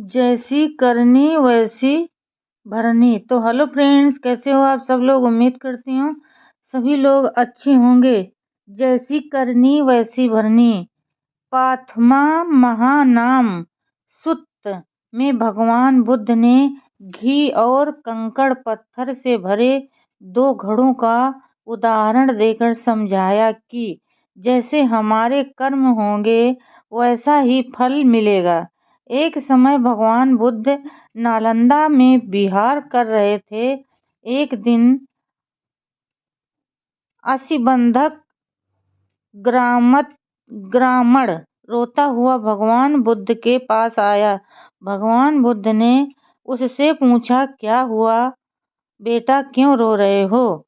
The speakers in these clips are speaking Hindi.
जैसी करनी वैसी भरनी। तो हेलो फ्रेंड्स, कैसे हो आप सब लोग। उम्मीद करती हूँ सभी लोग अच्छे होंगे। जैसी करनी वैसी भरनी। पाथमा महानाम सुत्त में भगवान बुद्ध ने घी और कंकड़ पत्थर से भरे 2 घड़ों का उदाहरण देकर समझाया कि जैसे हमारे कर्म होंगे वैसा ही फल मिलेगा। एक समय भगवान बुद्ध नालंदा में विहार कर रहे थे। एक दिन असीबंधक ग्रामण रोता हुआ भगवान बुद्ध के पास आया। भगवान बुद्ध ने उससे पूछा, क्या हुआ बेटा, क्यों रो रहे हो।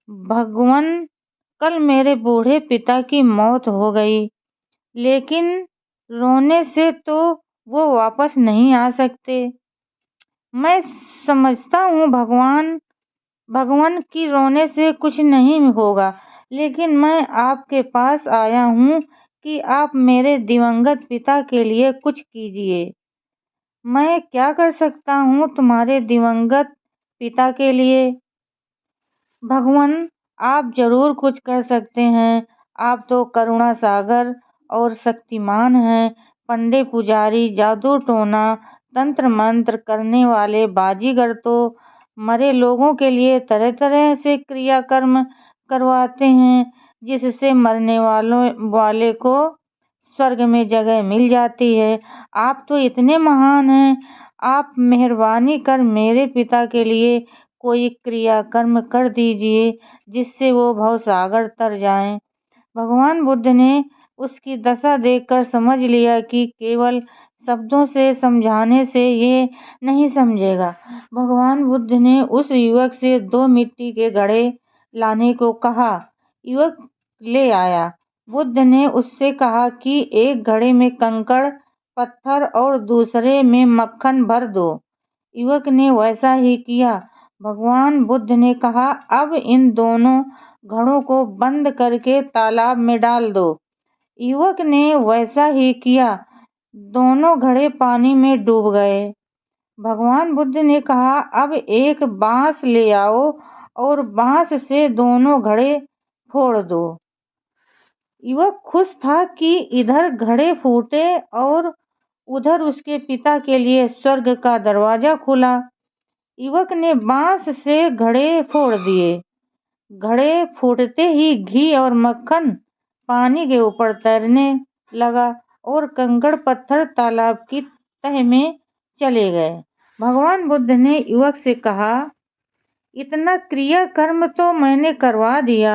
भगवान, कल मेरे बूढ़े पिता की मौत हो गई, लेकिन रोने से तो वो वापस नहीं आ सकते। मैं समझता हूँ भगवान की रोने से कुछ नहीं होगा, लेकिन मैं आपके पास आया हूँ कि आप मेरे दिवंगत पिता के लिए कुछ कीजिए। मैं क्या कर सकता हूँ तुम्हारे दिवंगत पिता के लिए। भगवान, आप जरूर कुछ कर सकते हैं। आप तो करुणा सागर और शक्तिमान हैं। पंडे पुजारी, जादू टोना, तंत्र मंत्र करने वाले बाजीगर तो मरे लोगों के लिए तरह तरह से क्रियाकर्म करवाते हैं, जिससे मरने वाले को स्वर्ग में जगह मिल जाती है। आप तो इतने महान हैं, आप मेहरबानी कर मेरे पिता के लिए कोई क्रियाकर्म कर दीजिए, जिससे वो भवसागर तर जाएं। भगवान बुद्ध ने उसकी दशा देखकर समझ लिया कि केवल शब्दों से समझाने से ये नहीं समझेगा। भगवान बुद्ध ने उस युवक से 2 मिट्टी के घड़े लाने को कहा। युवक ले आया। बुद्ध ने उससे कहा कि एक घड़े में कंकड़ पत्थर और दूसरे में मक्खन भर दो। युवक ने वैसा ही किया। भगवान बुद्ध ने कहा, अब इन दोनों घड़ों को बंद करके तालाब में डाल दो। युवक ने वैसा ही किया। दोनों घड़े पानी में डूब गए। भगवान बुद्ध ने कहा, अब एक बांस ले आओ और बांस से दोनों घड़े फोड़ दो। युवक खुश था कि इधर घड़े फूटे और उधर उसके पिता के लिए स्वर्ग का दरवाजा खुला। युवक ने बांस से घड़े फोड़ दिए। घड़े फूटते ही घी और मक्खन पानी के ऊपर तैरने लगा और कंकड़ पत्थर तालाब की तह में चले गए। भगवान बुद्ध ने युवक से कहा, इतना क्रिया कर्म तो मैंने करवा दिया।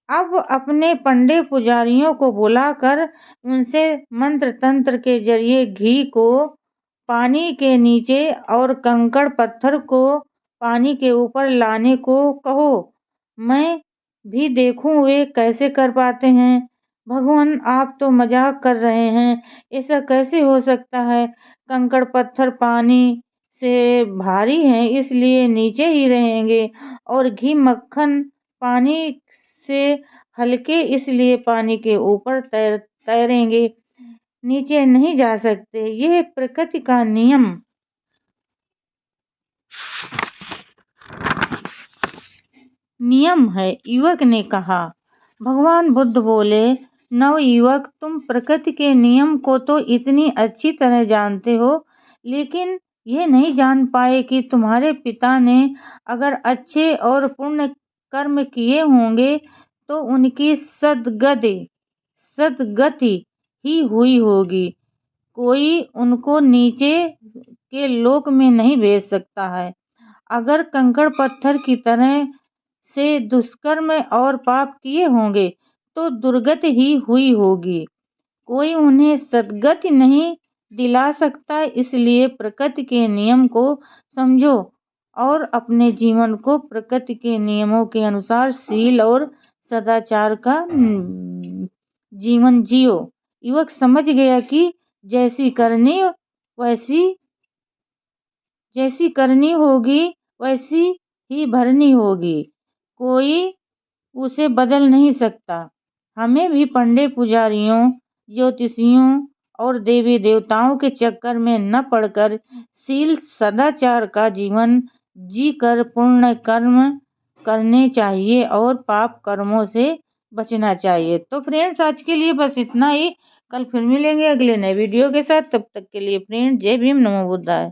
अब अपने पंडे पुजारियों को बुलाकर उनसे मंत्र तंत्र के जरिए घी को पानी के नीचे और कंकड़ पत्थर को पानी के ऊपर लाने को कहो। मैं भी देखूं वे कैसे कर पाते हैं। भगवान, आप तो मजाक कर रहे हैं। ऐसा कैसे हो सकता है। कंकड़ पत्थर पानी से भारी हैं, इसलिए नीचे ही रहेंगे, और घी मक्खन पानी से हल्के, इसलिए पानी के ऊपर तैरेंगे, नीचे नहीं जा सकते। यह प्रकृति का नियम है, युवक ने कहा। भगवान बुद्ध बोले, नवयुवक, तुम प्रकृति के नियम को तो इतनी अच्छी तरह जानते हो, लेकिन यह नहीं जान पाए कि तुम्हारे पिता ने अगर अच्छे और पुण्य कर्म किए होंगे तो उनकी सद्गति ही हुई होगी। कोई उनको नीचे के लोक में नहीं भेज सकता है। अगर कंकड़ पत्थर की तरह से दुष्कर्म और पाप किए होंगे तो दुर्गति ही हुई होगी। कोई उन्हें सद्गति नहीं दिला सकता। इसलिए प्रकृति के नियम को समझो और अपने जीवन को प्रकृति के नियमों के अनुसार शील और सदाचार का जीवन जियो। युवक समझ गया कि जैसी करनी होगी वैसी ही भरनी होगी। कोई उसे बदल नहीं सकता। हमें भी पंडे पुजारियों, ज्योतिषियों और देवी देवताओं के चक्कर में न पड़कर शील सदाचार का जीवन जीकर पुण्य कर्म करने चाहिए और पाप कर्मों से बचना चाहिए। तो फ्रेंड्स, आज के लिए बस इतना ही। कल फिर मिलेंगे अगले नए वीडियो के साथ। तब तक के लिए फ्रेंड, जय भीम, नमो बुद्धाय।